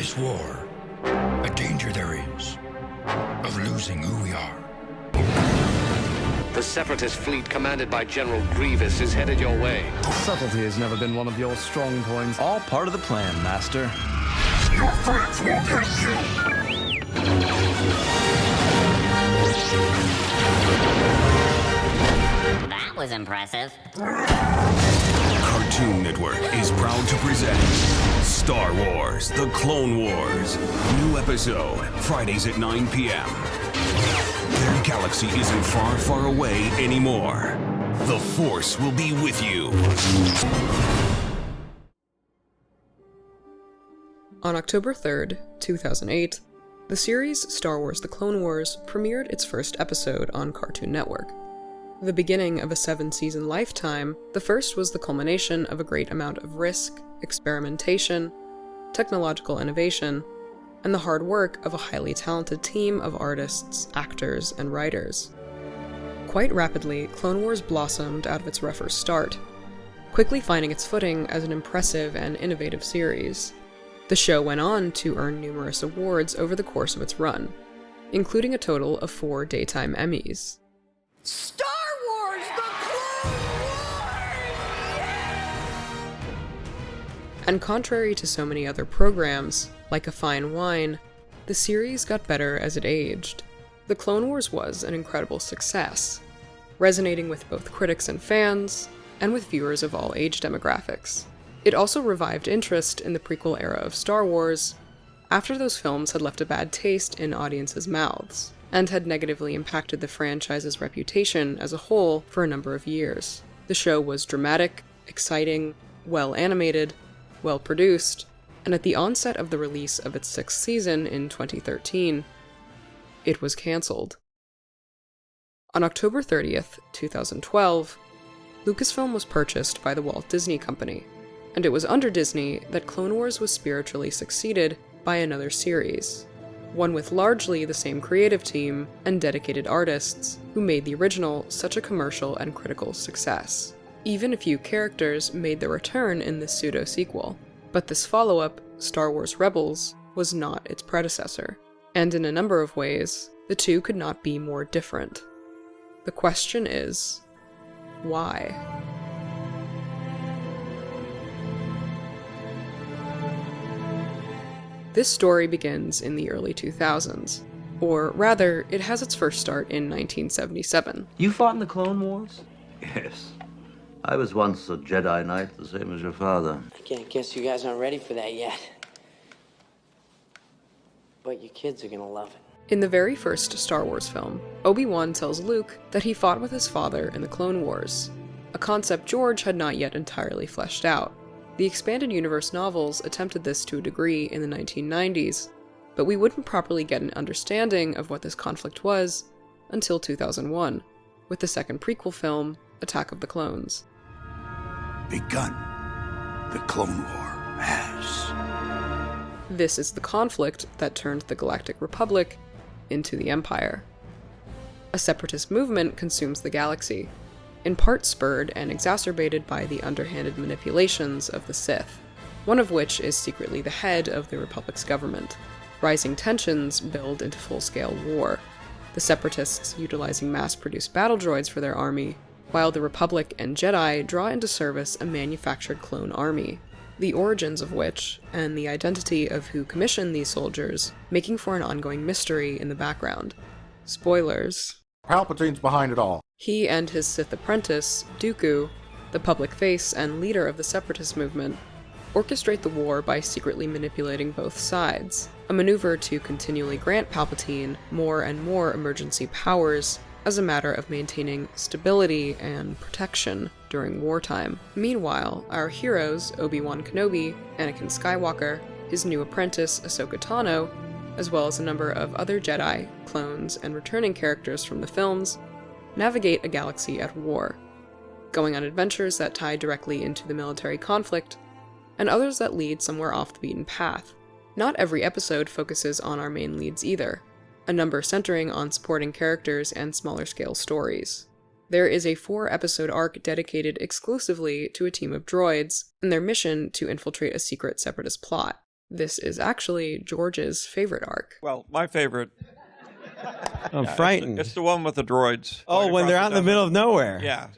this war, a danger there is of losing who we are. The Separatist fleet commanded by General Grievous is headed your way. Subtlety has never been one of your strong points. All part of the plan, Master. Your friends won't help you! That was impressive. Cartoon Network is proud to present Star Wars: The Clone Wars. New episode, Fridays at 9 p.m. Their galaxy isn't far, far away anymore. The Force will be with you. On October 3rd, 2008, the series Star Wars: The Clone Wars premiered its first episode on Cartoon Network. The beginning of a 7-season lifetime, the first was the culmination of a great amount of risk, experimentation, technological innovation, and the hard work of a highly talented team of artists, actors, and writers. Quite rapidly, Clone Wars blossomed out of its rougher start, quickly finding its footing as an impressive and innovative series. The show went on to earn numerous awards over the course of its run, including a total of 4 daytime Emmys. Star Wars: The Clone Wars! Yeah! And contrary to so many other programs, like a fine wine, the series got better as it aged. The Clone Wars was an incredible success, resonating with both critics and fans, and with viewers of all age demographics. It also revived interest in the prequel era of Star Wars, after those films had left a bad taste in audiences' mouths, and had negatively impacted the franchise's reputation as a whole for a number of years. The show was dramatic, exciting, well-animated, well-produced, and at the onset of the release of its 6th season in 2013, it was cancelled. On October 30th, 2012, Lucasfilm was purchased by the Walt Disney Company, and it was under Disney that Clone Wars was spiritually succeeded by another series, one with largely the same creative team and dedicated artists who made the original such a commercial and critical success. Even a few characters made their return in this pseudo-sequel, but this follow-up, Star Wars Rebels, was not its predecessor, and in a number of ways, the two could not be more different. The question is, why? This story begins in the early 2000s, or rather, it has its first start in 1977. You fought in the Clone Wars? Yes. I was once a Jedi Knight, the same as your father. I guess you guys aren't ready for that yet. But your kids are gonna love it. In the very first Star Wars film, Obi-Wan tells Luke that he fought with his father in the Clone Wars, a concept George had not yet entirely fleshed out. The expanded universe novels attempted this to a degree in the 1990s, but we wouldn't properly get an understanding of what this conflict was until 2001, with the second prequel film, Attack of the Clones. Begun. The Clone War has. This is the conflict that turned the Galactic Republic into the Empire. A separatist movement consumes the galaxy, in part spurred and exacerbated by the underhanded manipulations of the Sith, one of which is secretly the head of the Republic's government. Rising tensions build into full-scale war, the Separatists utilizing mass-produced battle droids for their army, while the Republic and Jedi draw into service a manufactured clone army, the origins of which, and the identity of who commissioned these soldiers, making for an ongoing mystery in the background. Spoilers. Palpatine's behind it all. He and his Sith apprentice, Dooku, the public face and leader of the separatist movement, orchestrate the war by secretly manipulating both sides, a maneuver to continually grant Palpatine more and more emergency powers as a matter of maintaining stability and protection during wartime. Meanwhile, our heroes, Obi-Wan Kenobi, Anakin Skywalker, his new apprentice, Ahsoka Tano, as well as a number of other Jedi, clones, and returning characters from the films, navigate a galaxy at war, going on adventures that tie directly into the military conflict, and others that lead somewhere off the beaten path. Not every episode focuses on our main leads either, a number centering on supporting characters and smaller-scale stories. There is a 4-episode arc dedicated exclusively to a team of droids and their mission to infiltrate a secret separatist plot. This is actually George's favorite arc. Well, my favorite. I'm frightened. It's the one with the droids. Oh, when they're out in the middle of nowhere. Yeah.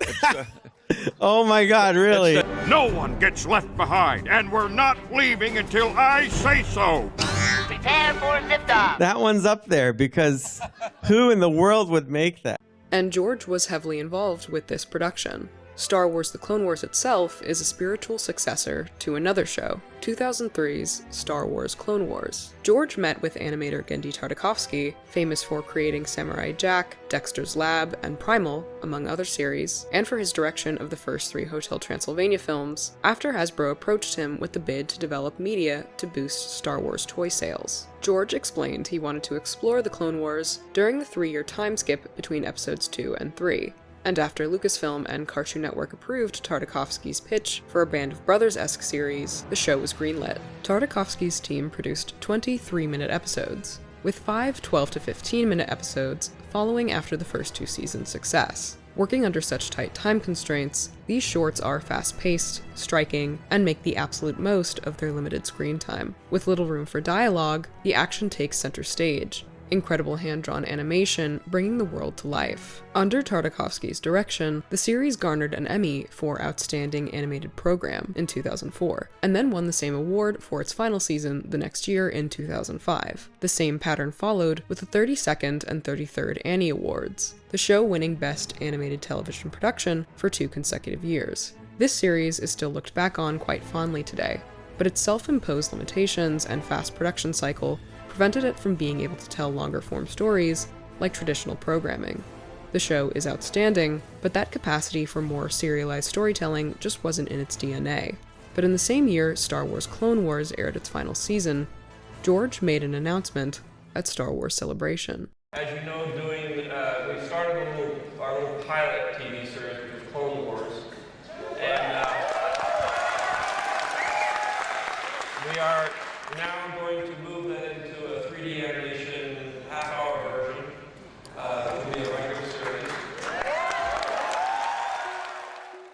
Oh my God, really? No one gets left behind, and we're not leaving until I say so. Prepare for liftoff. That one's up there because who in the world would make that? And George was heavily involved with this production. Star Wars The Clone Wars itself is a spiritual successor to another show, 2003's Star Wars Clone Wars. George met with animator Genndy Tartakovsky, famous for creating Samurai Jack, Dexter's Lab, and Primal, among other series, and for his direction of the first 3 Hotel Transylvania films, after Hasbro approached him with the bid to develop media to boost Star Wars toy sales. George explained he wanted to explore the Clone Wars during the 3-year time skip between episodes 2 and 3. And after Lucasfilm and Cartoon Network approved Tartakovsky's pitch for a Band of Brothers-esque series, the show was greenlit. Tartakovsky's team produced 23-minute episodes, with 5 12 to 15-minute episodes following after the first 2 seasons' success. Working under such tight time constraints, these shorts are fast-paced, striking, and make the absolute most of their limited screen time. With little room for dialogue, the action takes center stage. Incredible hand-drawn animation bringing the world to life. Under Tartakovsky's direction, the series garnered an Emmy for Outstanding Animated Program in 2004, and then won the same award for its final season the next year in 2005. The same pattern followed with the 32nd and 33rd Annie Awards, the show winning Best Animated Television Production for 2 consecutive years. This series is still looked back on quite fondly today, but its self-imposed limitations and fast production cycle prevented it from being able to tell longer-form stories like traditional programming. The show is outstanding, but that capacity for more serialized storytelling just wasn't in its DNA. But in the same year Star Wars Clone Wars aired its final season, George made an announcement at Star Wars Celebration. As you know, we started our little pilot TV series, which was Clone Wars, and we are now going to move that into a 3D animation half-hour version. It will be a regular series.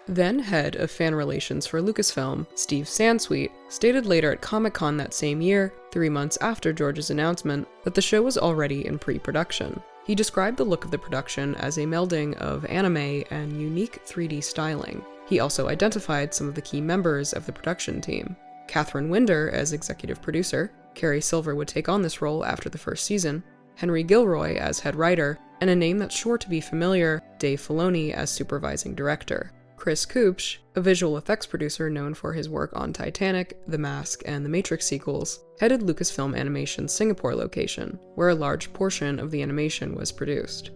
Then head of fan relations for Lucasfilm, Steve Sansweet, stated later at Comic-Con that same year, 3 months after George's announcement, that the show was already in pre-production. He described the look of the production as a melding of anime and unique 3D styling. He also identified some of the key members of the production team. Catherine Winder as executive producer, Carrie Silver would take on this role after the first season, Henry Gilroy as head writer, and a name that's sure to be familiar, Dave Filoni as supervising director. Chris Koopsch, a visual effects producer known for his work on Titanic, The Mask, and the Matrix sequels, headed Lucasfilm Animation's Singapore location, where a large portion of the animation was produced.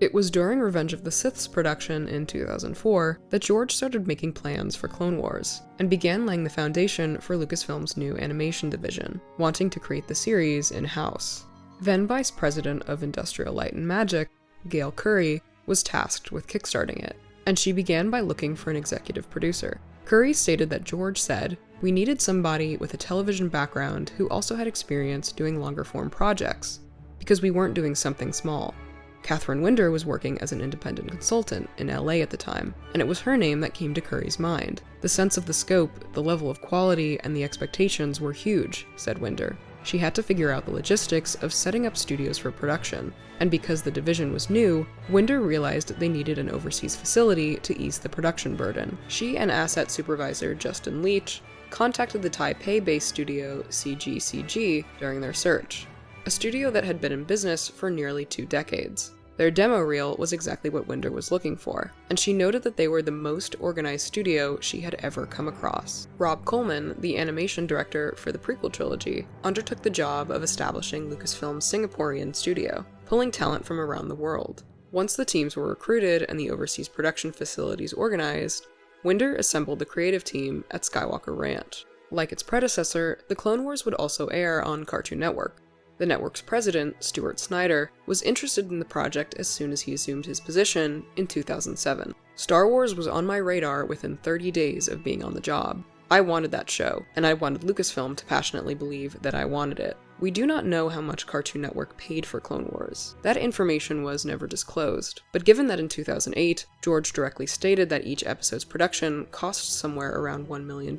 It was during Revenge of the Sith's production in 2004 that George started making plans for Clone Wars, and began laying the foundation for Lucasfilm's new animation division, wanting to create the series in-house. Then Vice President of Industrial Light and Magic, Gail Curry, was tasked with kickstarting it, and she began by looking for an executive producer. Curry stated that George said, "We needed somebody with a television background who also had experience doing longer-form projects, because we weren't doing something small." Catherine Winder was working as an independent consultant in LA at the time, and it was her name that came to Curry's mind. "The sense of the scope, the level of quality, and the expectations were huge," said Winder. She had to figure out the logistics of setting up studios for production, and because the division was new, Winder realized they needed an overseas facility to ease the production burden. She and asset supervisor Justin Leach contacted the Taipei-based studio CGCG during their search, a studio that had been in business for nearly 2 decades. Their demo reel was exactly what Winder was looking for, and she noted that they were the most organized studio she had ever come across. Rob Coleman, the animation director for the prequel trilogy, undertook the job of establishing Lucasfilm's Singaporean studio, pulling talent from around the world. Once the teams were recruited and the overseas production facilities organized, Winder assembled the creative team at Skywalker Ranch. Like its predecessor, The Clone Wars would also air on Cartoon Network. The network's president, Stuart Snyder, was interested in the project as soon as he assumed his position in 2007. "Star Wars was on my radar within 30 days of being on the job. I wanted that show, and I wanted Lucasfilm to passionately believe that I wanted it. We do not know how much Cartoon Network paid for Clone Wars. That information was never disclosed, but given that in 2008, George directly stated that each episode's production cost somewhere around $1 million,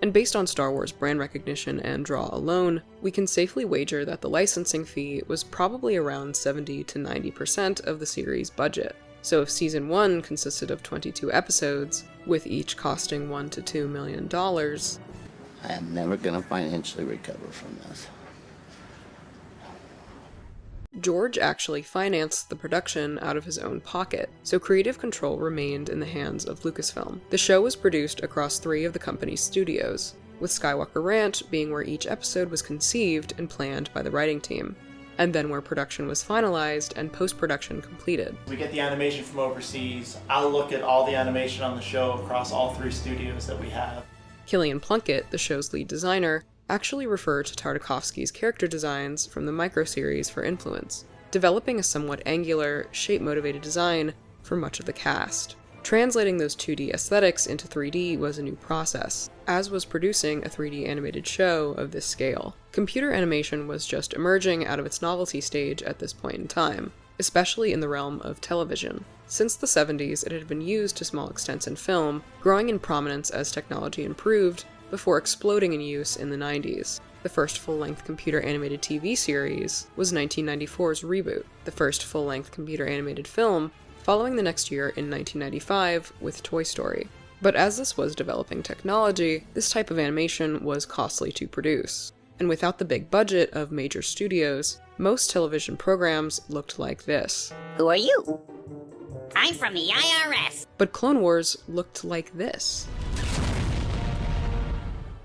and based on Star Wars brand recognition and draw alone, we can safely wager that the licensing fee was probably around 70 to 90% of the series' budget. So if Season 1 consisted of 22 episodes, with each costing $1 to $2 million, I am never gonna financially recover from this. George actually financed the production out of his own pocket, so creative control remained in the hands of Lucasfilm. The show was produced across 3 of the company's studios, with Skywalker Ranch being where each episode was conceived and planned by the writing team, and then where production was finalized and post-production completed. We get the animation from overseas. I'll look at all the animation on the show across all 3 studios that we have. Killian Plunkett, the show's lead designer, actually referred to Tartakovsky's character designs from the microseries for influence, developing a somewhat angular, shape-motivated design for much of the cast. Translating those 2D aesthetics into 3D was a new process, as was producing a 3D animated show of this scale. Computer animation was just emerging out of its novelty stage at this point in time, especially in the realm of television. Since the 70s, it had been used to small extents in film, growing in prominence as technology improved, before exploding in use in the 90s. The first full-length computer-animated TV series was 1994's Reboot, the first full-length computer-animated film, following the next year in 1995 with Toy Story. But as this was developing technology, this type of animation was costly to produce. And without the big budget of major studios, most television programs looked like this. Who are you? I'm from the IRS. But Clone Wars looked like this.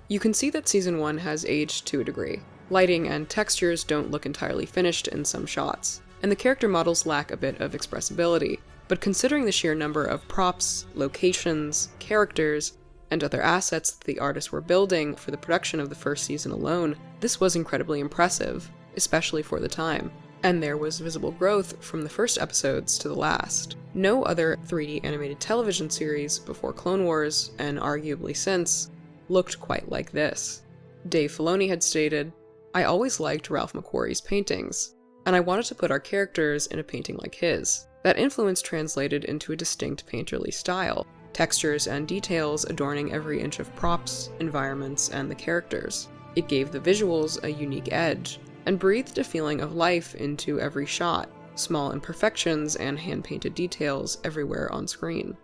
You can see that Season 1 has aged to a degree. Lighting and textures don't look entirely finished in some shots, and the character models lack a bit of expressibility, but considering the sheer number of props, locations, characters, and other assets that the artists were building for the production of the first season alone, this was incredibly impressive, especially for the time. And there was visible growth from the first episodes to the last. No other 3D animated television series before Clone Wars, and arguably since, looked quite like this. Dave Filoni had stated, "I always liked Ralph McQuarrie's paintings, and I wanted to put our characters in a painting like his. That influence translated into a distinct painterly style, textures and details adorning every inch of props, environments, and the characters. It gave the visuals a unique edge, and breathed a feeling of life into every shot, small imperfections and hand-painted details everywhere on screen."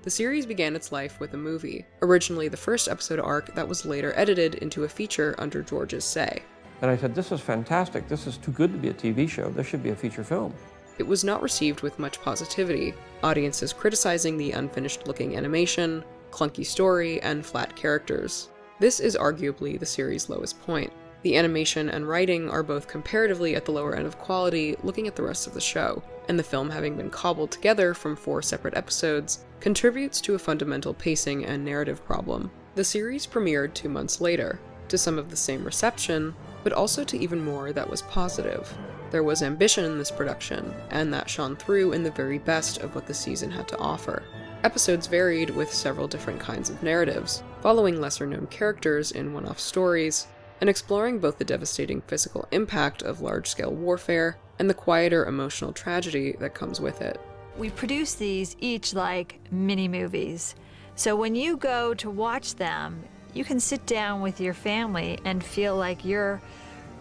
The series began its life with a movie, originally the first episode arc that was later edited into a feature under George's say. And I said, this is fantastic. This is too good to be a TV show. This should be a feature film. It was not received with much positivity, audiences criticizing the unfinished-looking animation, clunky story, and flat characters. This is arguably the series' lowest point. The animation and writing are both comparatively at the lower end of quality looking at the rest of the show, and the film having been cobbled together from 4 separate episodes contributes to a fundamental pacing and narrative problem. The series premiered 2 months later, to some of the same reception, but also to even more that was positive. There was ambition in this production, and that shone through in the very best of what the season had to offer. Episodes varied with several different kinds of narratives, following lesser-known characters in one-off stories, and exploring both the devastating physical impact of large-scale warfare and the quieter emotional tragedy that comes with it. We produce these each like mini-movies, so when you go to watch them, you can sit down with your family and feel like you're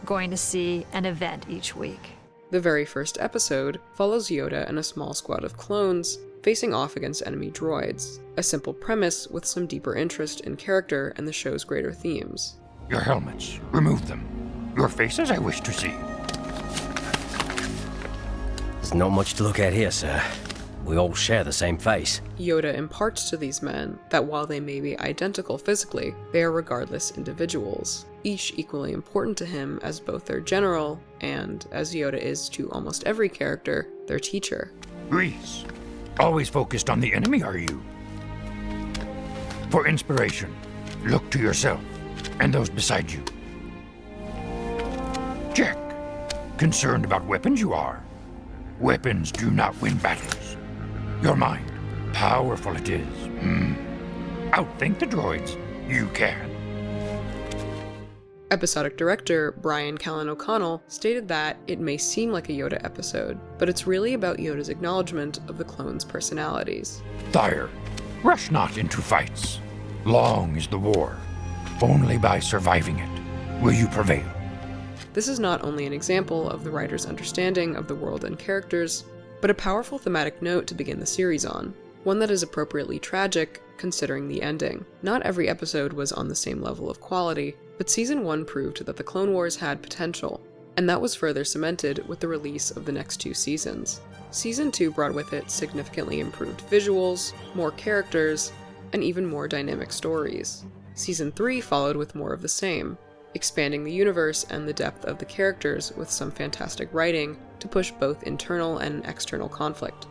going to see an event each week. The very first episode follows Yoda and a small squad of clones facing off against enemy droids, a simple premise with some deeper interest in character and the show's greater themes. Your helmets. Remove them. Your faces I wish to see. There's not much to look at here, sir. We all share the same face. Yoda imparts to these men that while they may be identical physically, they are regardless individuals, each equally important to him as both their general and, as Yoda is to almost every character, their teacher. Grease. Always focused on the enemy, are you? For inspiration, look to yourself and those beside you. Check. Concerned about weapons you are. Weapons do not win battles. Your mind, powerful it is. Outthink the droids. You can. Episodic director Brian Callen O'Connell stated that it may seem like a Yoda episode, but it's really about Yoda's acknowledgement of the clones' personalities. Sire, rush not into fights. Long is the war. Only by surviving it will you prevail. This is not only an example of the writer's understanding of the world and characters, but a powerful thematic note to begin the series on, one that is appropriately tragic considering the ending. Not every episode was on the same level of quality, but Season 1 proved that the Clone Wars had potential, and that was further cemented with the release of the next 2 seasons. Season 2 brought with it significantly improved visuals, more characters, and even more dynamic stories. Season 3 followed with more of the same, expanding the universe and the depth of the characters with some fantastic writing to push both internal and external conflict.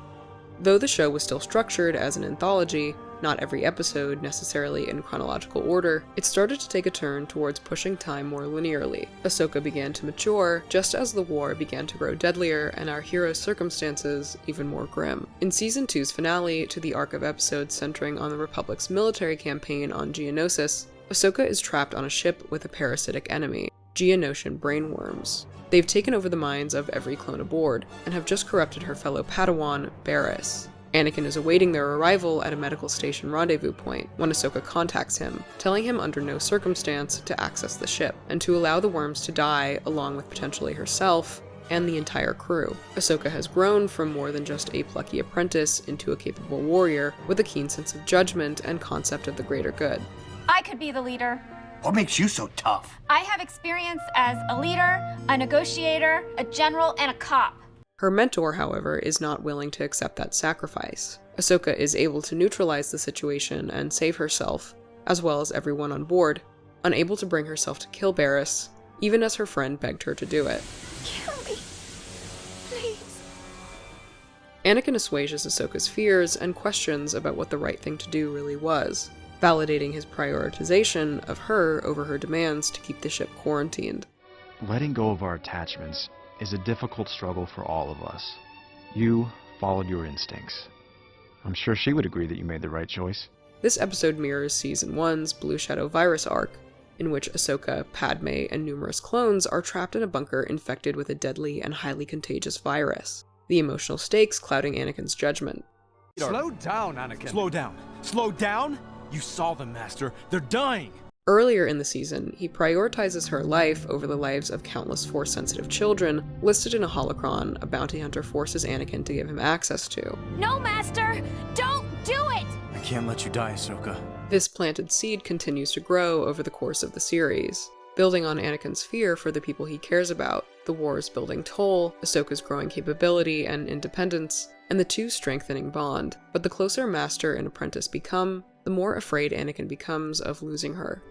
Though the show was still structured as an anthology, not every episode necessarily in chronological order, it started to take a turn towards pushing time more linearly. Ahsoka began to mature, just as the war began to grow deadlier and our hero's circumstances even more grim. In Season 2's finale to the arc of episodes centering on the Republic's military campaign on Geonosis, Ahsoka is trapped on a ship with a parasitic enemy, Geonosian brainworms. They've taken over the minds of every clone aboard, and have just corrupted her fellow Padawan, Barriss. Anakin is awaiting their arrival at a medical station rendezvous point when Ahsoka contacts him, telling him under no circumstance to access the ship, and to allow the worms to die along with potentially herself and the entire crew. Ahsoka has grown from more than just a plucky apprentice into a capable warrior with a keen sense of judgment and concept of the greater good. I could be the leader. What makes you so tough? I have experience as a leader, a negotiator, a general, and a cop. Her mentor, however, is not willing to accept that sacrifice. Ahsoka is able to neutralize the situation and save herself, as well as everyone on board, unable to bring herself to kill Barriss, even as her friend begged her to do it. Kill me, please. Anakin assuages Ahsoka's fears and questions about what the right thing to do really was, validating his prioritization of her over her demands to keep the ship quarantined. Letting go of our attachments is a difficult struggle for all of us. You followed your instincts. I'm sure she would agree that you made the right choice. This episode mirrors Season 1's Blue Shadow virus arc, in which Ahsoka, Padme, and numerous clones are trapped in a bunker infected with a deadly and highly contagious virus, the emotional stakes clouding Anakin's judgment. Slow down, Anakin. Slow down. Slow down? You saw them, Master. They're dying. Earlier in the season, he prioritizes her life over the lives of countless Force-sensitive children listed in a holocron a bounty hunter forces Anakin to give him access to. No, Master! Don't do it! I can't let you die, Ahsoka. This planted seed continues to grow over the course of the series, building on Anakin's fear for the people he cares about, the war's building toll, Ahsoka's growing capability and independence, and the two strengthening bond. But the closer Master and Apprentice become, the more afraid Anakin becomes of losing her.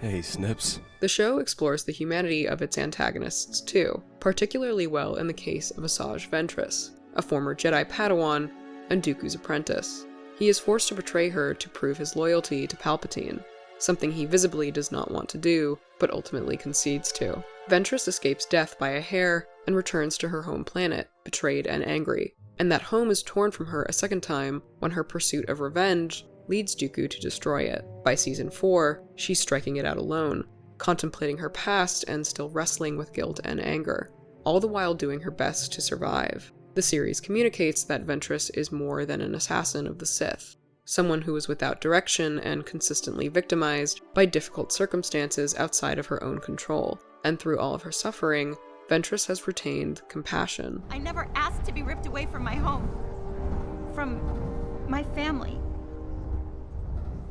Hey, Snips. The show explores the humanity of its antagonists too, particularly well in the case of Asajj Ventress, a former Jedi Padawan and Dooku's apprentice. He is forced to betray her to prove his loyalty to Palpatine, something he visibly does not want to do, but ultimately concedes to. Ventress escapes death by a hair and returns to her home planet, betrayed and angry, and that home is torn from her a second time when her pursuit of revenge leads Dooku to destroy it. By Season 4, she's striking it out alone, contemplating her past and still wrestling with guilt and anger, all the while doing her best to survive. The series communicates that Ventress is more than an assassin of the Sith, someone who is without direction and consistently victimized by difficult circumstances outside of her own control, and through all of her suffering, Ventress has retained compassion. I never asked to be ripped away from my home, from my family.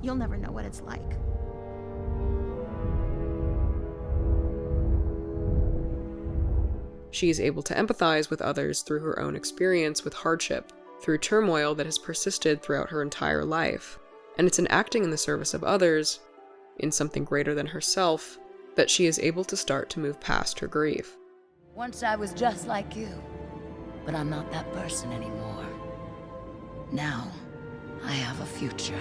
You'll never know what it's like. She is able to empathize with others through her own experience with hardship, through turmoil that has persisted throughout her entire life. And it's in acting in the service of others, in something greater than herself, that she is able to start to move past her grief. Once I was just like you, but I'm not that person anymore. Now, I have a future.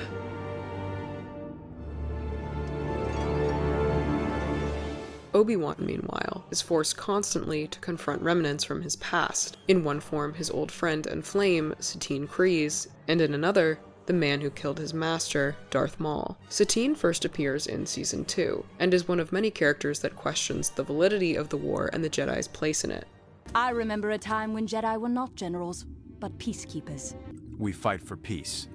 Obi-Wan, meanwhile, is forced constantly to confront remnants from his past, in one form his old friend and flame, Satine Kryze, and in another, the man who killed his master, Darth Maul. Satine first appears in Season 2, and is one of many characters that questions the validity of the war and the Jedi's place in it. I remember a time when Jedi were not generals, but peacekeepers. We fight for peace.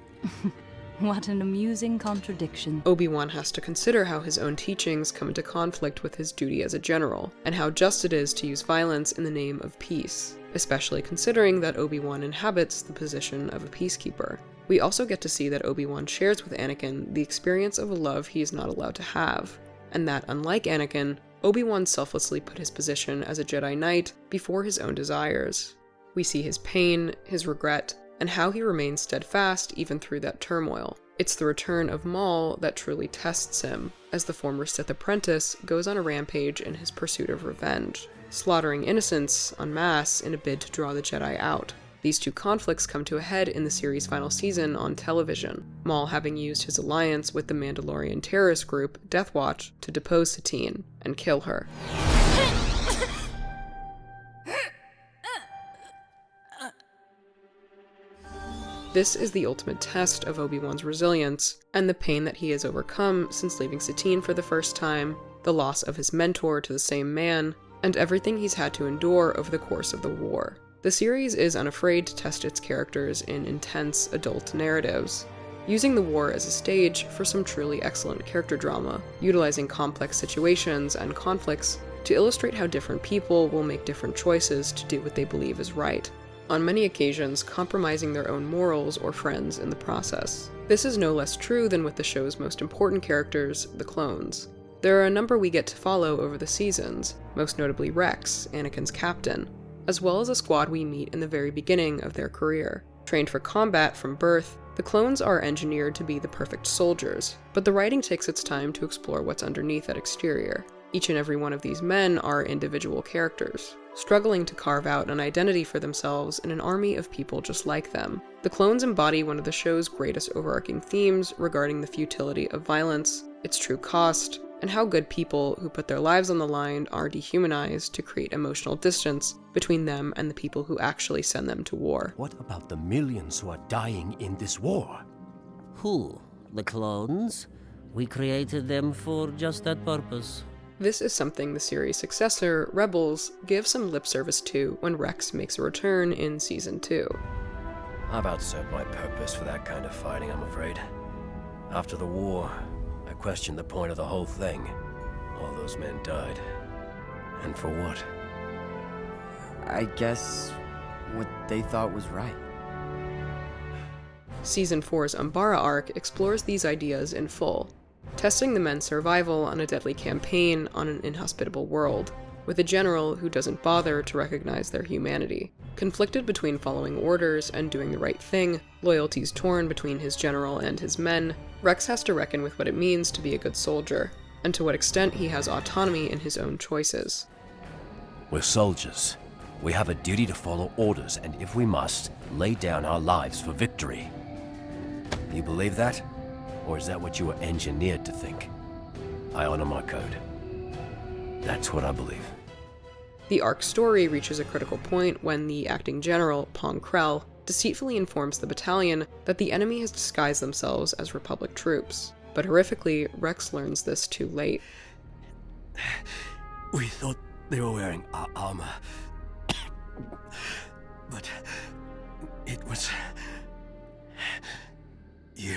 What an amusing contradiction. Obi-Wan has to consider how his own teachings come into conflict with his duty as a general, and how just it is to use violence in the name of peace, especially considering that Obi-Wan inhabits the position of a peacekeeper. We also get to see that Obi-Wan shares with Anakin the experience of a love he is not allowed to have, and that, unlike Anakin, Obi-Wan selflessly put his position as a Jedi Knight before his own desires. We see his pain, his regret, and how he remains steadfast even through that turmoil. It's the return of Maul that truly tests him, as the former Sith apprentice goes on a rampage in his pursuit of revenge, slaughtering innocents en masse in a bid to draw the Jedi out. These two conflicts come to a head in the series' final season on television, Maul having used his alliance with the Mandalorian terrorist group Death Watch to depose Satine and kill her. This is the ultimate test of Obi-Wan's resilience, and the pain that he has overcome since leaving Satine for the first time, the loss of his mentor to the same man, and everything he's had to endure over the course of the war. The series is unafraid to test its characters in intense adult narratives, using the war as a stage for some truly excellent character drama, utilizing complex situations and conflicts to illustrate how different people will make different choices to do what they believe is right, on many occasions compromising their own morals or friends in the process. This is no less true than with the show's most important characters, the clones. There are a number we get to follow over the seasons, most notably Rex, Anakin's captain, as well as a squad we meet in the very beginning of their career. Trained for combat from birth, the clones are engineered to be the perfect soldiers, but the writing takes its time to explore what's underneath that exterior. Each and every one of these men are individual characters, struggling to carve out an identity for themselves in an army of people just like them. The clones embody one of the show's greatest overarching themes regarding the futility of violence, its true cost, and how good people who put their lives on the line are dehumanized to create emotional distance between them and the people who actually send them to war. What about the millions who are dying in this war? Who? The clones? We created them for just that purpose. This is something the series' successor, Rebels, gives some lip service to when Rex makes a return in Season 2. I've outserved my purpose for that kind of fighting, I'm afraid. After the war, I questioned the point of the whole thing. All those men died. And for what? I guess what they thought was right. Season 4's Umbara arc explores these ideas in full, testing the men's survival on a deadly campaign on an inhospitable world, with a general who doesn't bother to recognize their humanity. Conflicted between following orders and doing the right thing, loyalties torn between his general and his men, Rex has to reckon with what it means to be a good soldier, and to what extent he has autonomy in his own choices. We're soldiers. We have a duty to follow orders, and if we must, lay down our lives for victory. You believe that? Or is that what you were engineered to think? I honor my code. That's what I believe. The arc story reaches a critical point when the acting general, Pong Krell, deceitfully informs the battalion that the enemy has disguised themselves as Republic troops. But horrifically, Rex learns this too late. We thought they were wearing our armor. But it was you.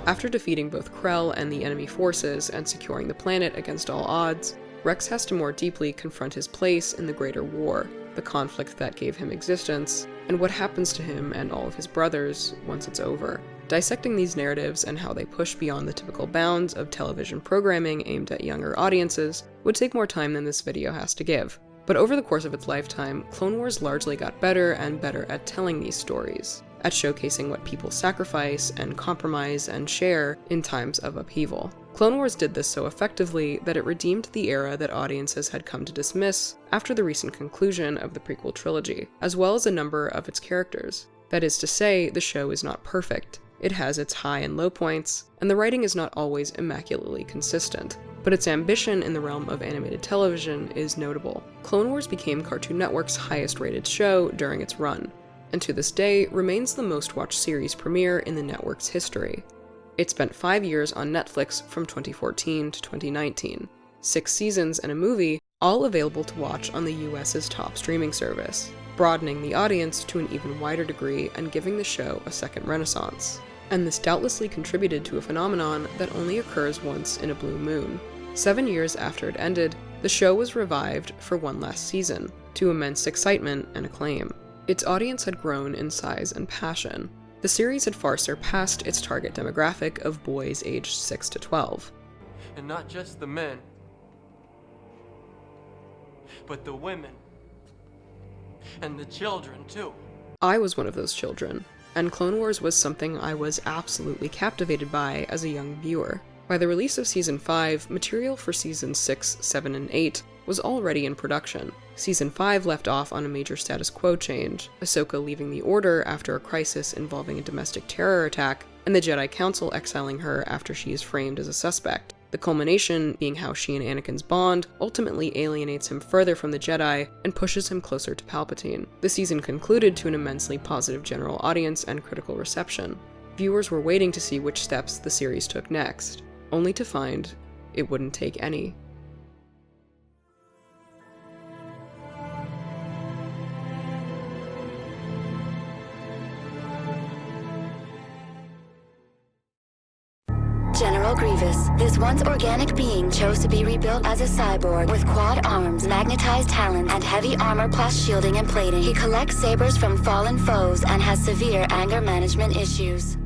After defeating both Krell and the enemy forces and securing the planet against all odds, Rex has to more deeply confront his place in the greater war, the conflict that gave him existence, and what happens to him and all of his brothers once it's over. Dissecting these narratives and how they push beyond the typical bounds of television programming aimed at younger audiences would take more time than this video has to give. But over the course of its lifetime, Clone Wars largely got better and better at telling these stories, at showcasing what people sacrifice and compromise and share in times of upheaval. Clone Wars did this so effectively that it redeemed the era that audiences had come to dismiss after the recent conclusion of the prequel trilogy, as well as a number of its characters. That is to say, the show is not perfect. It has its high and low points, and the writing is not always immaculately consistent, but its ambition in the realm of animated television is notable. Clone Wars became Cartoon Network's highest-rated show during its run, and to this day remains the most-watched series premiere in the network's history. It spent 5 years on Netflix from 2014 to 2019, 6 seasons and a movie, all available to watch on the US's top streaming service. broadening the audience to an even wider degree and giving the show a second renaissance. And this doubtlessly contributed to a phenomenon that only occurs once in a blue moon. 7 years after it ended, the show was revived for one last season, to immense excitement and acclaim. Its audience had grown in size and passion. The series had far surpassed its target demographic of boys aged 6 to 12. And not just the men, but the women. And the children, too. I was one of those children, and Clone Wars was something I was absolutely captivated by as a young viewer. By the release of Season 5, material for Seasons 6, 7, and 8 was already in production. Season 5 left off on a major status quo change, Ahsoka leaving the Order after a crisis involving a domestic terror attack, and the Jedi Council exiling her after she is framed as a suspect. The culmination being how she and Anakin's bond ultimately alienates him further from the Jedi and pushes him closer to Palpatine. The season concluded to an immensely positive general audience and critical reception. Viewers were waiting to see which steps the series took next, only to find it wouldn't take any. General Grievous, this once organic being chose to be rebuilt as a cyborg with quad arms, magnetized talons, and heavy armor plus shielding and plating. He collects sabers from fallen foes and has severe anger management issues.